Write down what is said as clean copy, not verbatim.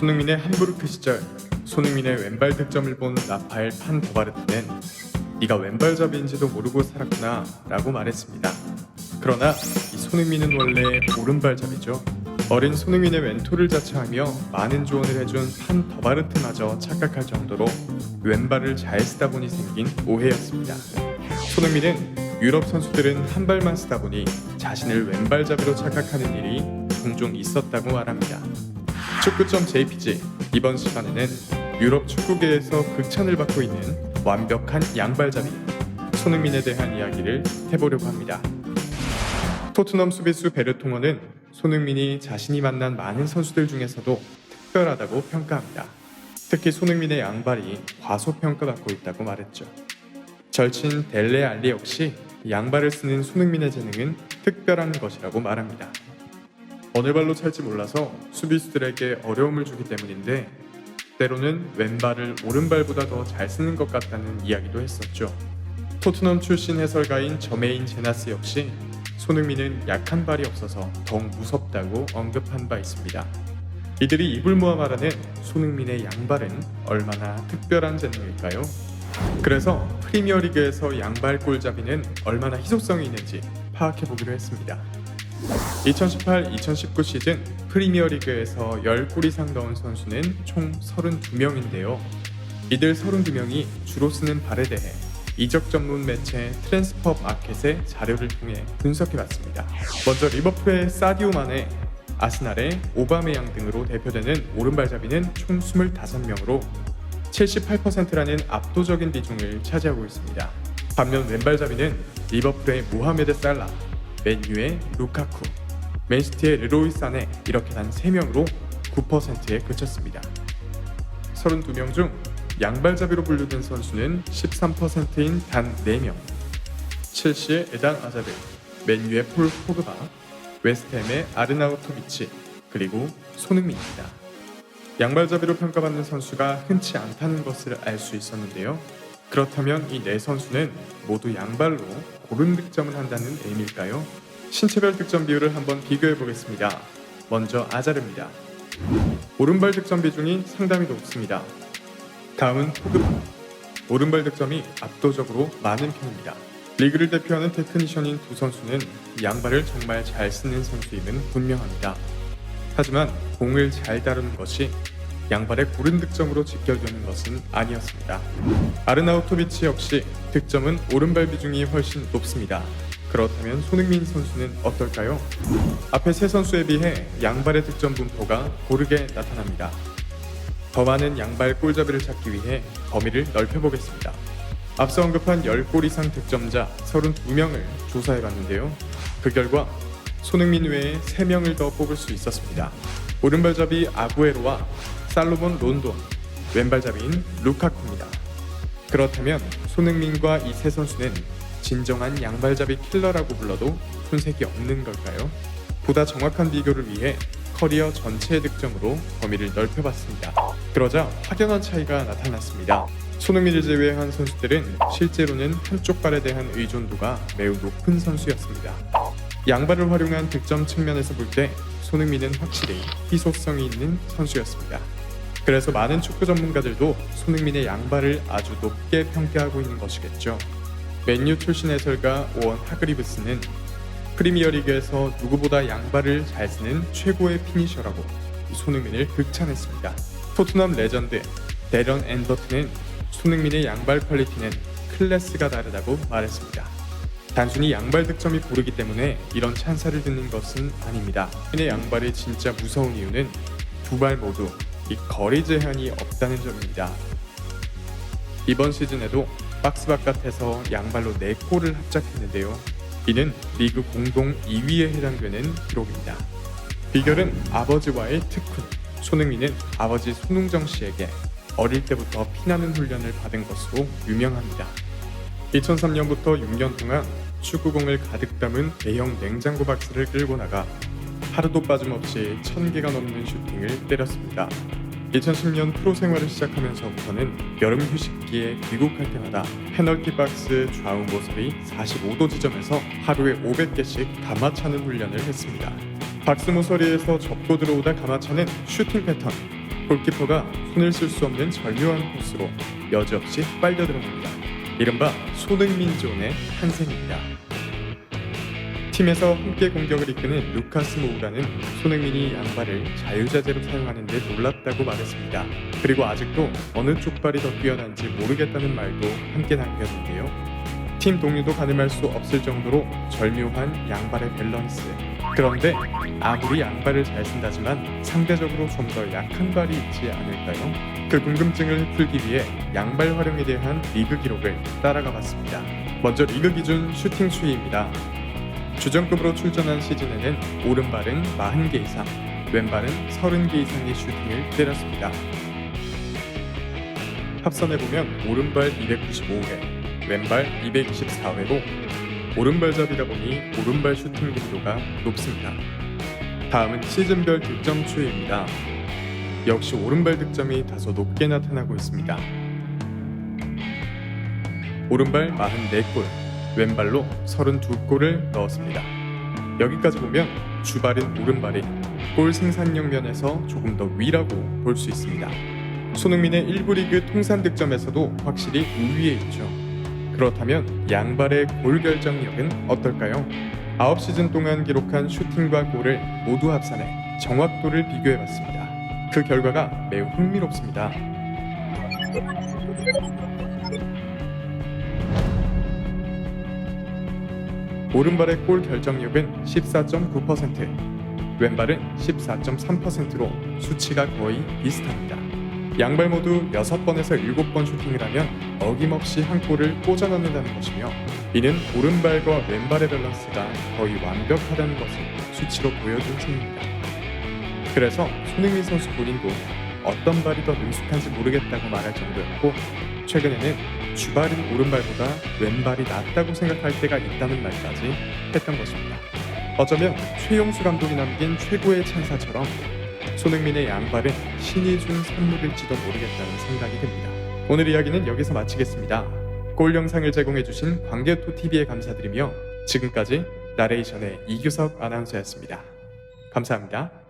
손흥민의 함부르크 시절 손흥민의 왼발 득점을 본 라파엘 판 더바르트는 네가 왼발잡이인지도 모르고 살았구나 라고 말했습니다. 그러나 이 손흥민은 원래 오른발잡이죠. 어린 손흥민의 왼토를 자처하며 많은 조언을 해준 판 더바르트마저 착각할 정도로 왼발을 잘 쓰다 보니 생긴 오해였습니다. 손흥민은 유럽 선수들은 한 발만 쓰다 보니 자신을 왼발잡이로 착각하는 일이 종종 있었다고 말합니다. 축구.jpg 이번 시간에는 유럽 축구계에서 극찬을 받고 있는 완벽한 양발잡이 손흥민에 대한 이야기를 해보려고 합니다. 토트넘 수비수 베르통어는 손흥민이 자신이 만난 많은 선수들 중에서도 특별하다고 평가합니다. 특히 손흥민의 양발이 과소평가받고 있다고 말했죠. 절친 델레 알리 역시 양발을 쓰는 손흥민의 재능은 특별한 것이라고 말합니다. 어느 발로 찰지 몰라서 수비수들에게 어려움을 주기 때문인데 때로는 왼발을 오른발보다 더 잘 쓰는 것 같다는 이야기도 했었죠. 토트넘 출신 해설가인 저메인 제나스 역시 손흥민은 약한 발이 없어서 더욱 무섭다고 언급한 바 있습니다. 이들이 입을 모아 말하는 손흥민의 양발은 얼마나 특별한 재능일까요? 그래서 프리미어리그에서 양발 골잡이는 얼마나 희소성이 있는지 파악해보기로 했습니다. 2018-2019 시즌 프리미어리그에서 10골 이상 넣은 선수는 총 32명인데요. 이들 32명이 주로 쓰는 발에 대해 이적 전문 매체 트랜스퍼 마켓의 자료를 통해 분석해봤습니다. 먼저 리버풀의 사디오 마네, 아스날의 오바메양 등으로 대표되는 오른발잡이는 총 25명으로 78%라는 압도적인 비중을 차지하고 있습니다. 반면 왼발잡이는 리버풀의 모하메드 살라, 맨유의 루카쿠, 맨시티의 르로이 사네 이렇게 단 3명으로 9%에 그쳤습니다. 32명 중 양발잡이로 분류된 선수는 13%인 단 4명. 첼시의 에단 아자르, 맨유의 폴 포그바, 웨스트햄의 아르나우토비치, 그리고 손흥민입니다. 양발잡이로 평가받는 선수가 흔치 않다는 것을 알 수 있었는데요. 그렇다면 이 4선수는 모두 양발로 고른 득점을 한다는 의미일까요? 신체별 득점 비율을 한번 비교해 보겠습니다. 먼저 아자르입니다. 오른발 득점 비중이 상당히 높습니다. 다음은 포그바. 오른발 득점이 압도적으로 많은 편입니다. 리그를 대표하는 테크니션인 두 선수는 양발을 정말 잘 쓰는 선수임은 분명합니다. 하지만 공을 잘 다루는 것이 양발의 고른 득점으로 직결되는 것은 아니었습니다. 아르나우토비치 역시 득점은 오른발 비중이 훨씬 높습니다. 그렇다면 손흥민 선수는 어떨까요? 앞에 세 선수에 비해 양발의 득점 분포가 고르게 나타납니다. 더 많은 양발 골잡이를 찾기 위해 범위를 넓혀보겠습니다. 앞서 언급한 10골 이상 득점자 32명을 조사해봤는데요. 그 결과 손흥민 외에 3명을 더 뽑을 수 있었습니다. 오른발잡이 아구에로와 살로몬 론돈, 왼발잡이인 루카쿠입니다. 그렇다면 손흥민과 이 세 선수는 진정한 양발잡이 킬러라고 불러도 손색이 없는 걸까요? 보다 정확한 비교를 위해 커리어 전체의 득점으로 범위를 넓혀봤습니다. 그러자 확연한 차이가 나타났습니다. 손흥민을 제외한 선수들은 실제로는 한쪽 발에 대한 의존도가 매우 높은 선수였습니다. 양발을 활용한 득점 측면에서 볼 때 손흥민은 확실히 희소성이 있는 선수였습니다. 그래서 많은 축구 전문가들도 손흥민의 양발을 아주 높게 평가하고 있는 것이겠죠. 맨유 출신 해설가 오원 하그리브스는 프리미어리그에서 누구보다 양발을 잘 쓰는 최고의 피니셔라고 손흥민을 극찬했습니다. 토트넘 레전드 데런 앤더튼은 손흥민의 양발 퀄리티는 클래스가 다르다고 말했습니다. 단순히 양발 득점이 고르기 때문에 이런 찬사를 듣는 것은 아닙니다. 손흥민의 양발이 진짜 무서운 이유는 두 발 모두 이 거리 제한이 없다는 점입니다. 이번 시즌에도 박스 바깥에서 양발로 4골을 합작했는데요. 이는 리그 공동 2위에 해당되는 기록입니다. 비결은 아버지와의 특훈. 손흥민은 아버지 손흥정 씨에게 어릴 때부터 피나는 훈련을 받은 것으로 유명합니다. 2003년부터 6년 동안 축구공을 가득 담은 대형 냉장고 박스를 끌고 나가 하루도 빠짐없이 1000개가 넘는 슈팅을 때렸습니다. 2010년 프로 생활을 시작하면서부터는 여름 휴식기에 귀국할 때마다 페널티 박스 좌우 모서리 45도 지점에서 하루에 500개씩 감아차는 훈련을 했습니다. 박스 모서리에서 접고 들어오다 감아차는 슈팅 패턴, 골키퍼가 손을 쓸 수 없는 절묘한 코스로 여지없이 빨려 들어갑니다. 이른바 손흥민 존의 탄생입니다. 팀에서 함께 공격을 이끄는 루카스 모우라는 손흥민이 양발을 자유자재로 사용하는 데 놀랍다고 말했습니다. 그리고 아직도 어느 쪽 발이 더 뛰어난지 모르겠다는 말도 함께 남겼는데요. 팀 동료도 가늠할 수 없을 정도로 절묘한 양발의 밸런스. 그런데 아무리 양발을 잘 쓴다지만 상대적으로 좀 더 약한 발이 있지 않을까요? 그 궁금증을 풀기 위해 양발 활용에 대한 리그 기록을 따라가 봤습니다. 먼저 리그 기준 슈팅 수위입니다. 주전급으로 출전한 시즌에는 오른발은 40개 이상, 왼발은 30개 이상의 슈팅을 때렸습니다. 합산해보면 오른발 295회, 왼발 224회로 오른발잡이다 보니 오른발 슈팅 빈도가 높습니다. 다음은 시즌별 득점 추이입니다. 역시 오른발 득점이 다소 높게 나타나고 있습니다. 오른발 44골, 왼발로 32골을 넣었습니다. 여기까지 보면 주발인 오른발이 골 생산력 면에서 조금 더 위라고 볼 수 있습니다. 손흥민의 1부 리그 통산 득점에서도 확실히 우위에 있죠. 그렇다면 양발의 골 결정력은 어떨까요? 9시즌 동안 기록한 슈팅과 골을 모두 합산해 정확도를 비교해봤습니다. 그 결과가 매우 흥미롭습니다. 오른발의 골 결정력은 14.9%, 왼발은 14.3%로 수치가 거의 비슷합니다. 양발 모두 6번에서 7번 슈팅을 하면 어김없이 한 골을 꽂아 넣는다는 것이며, 이는 오른발과 왼발의 밸런스가 거의 완벽하다는 것을 수치로 보여준 셈입니다. 그래서 손흥민 선수 본인도 어떤 발이 더 능숙한지 모르겠다고 말할 정도였고, 최근에는 주발인 오른발보다 왼발이 낫다고 생각할 때가 있다는 말까지 했던 것입니다. 어쩌면 최용수 감독이 남긴 최고의 찬사처럼 손흥민의 양발은 신이 준 선물일지도 모르겠다는 생각이 듭니다. 오늘 이야기는 여기서 마치겠습니다. 골 영상을 제공해주신 광개토TV에 감사드리며 지금까지 나레이션의 이규석 아나운서였습니다. 감사합니다.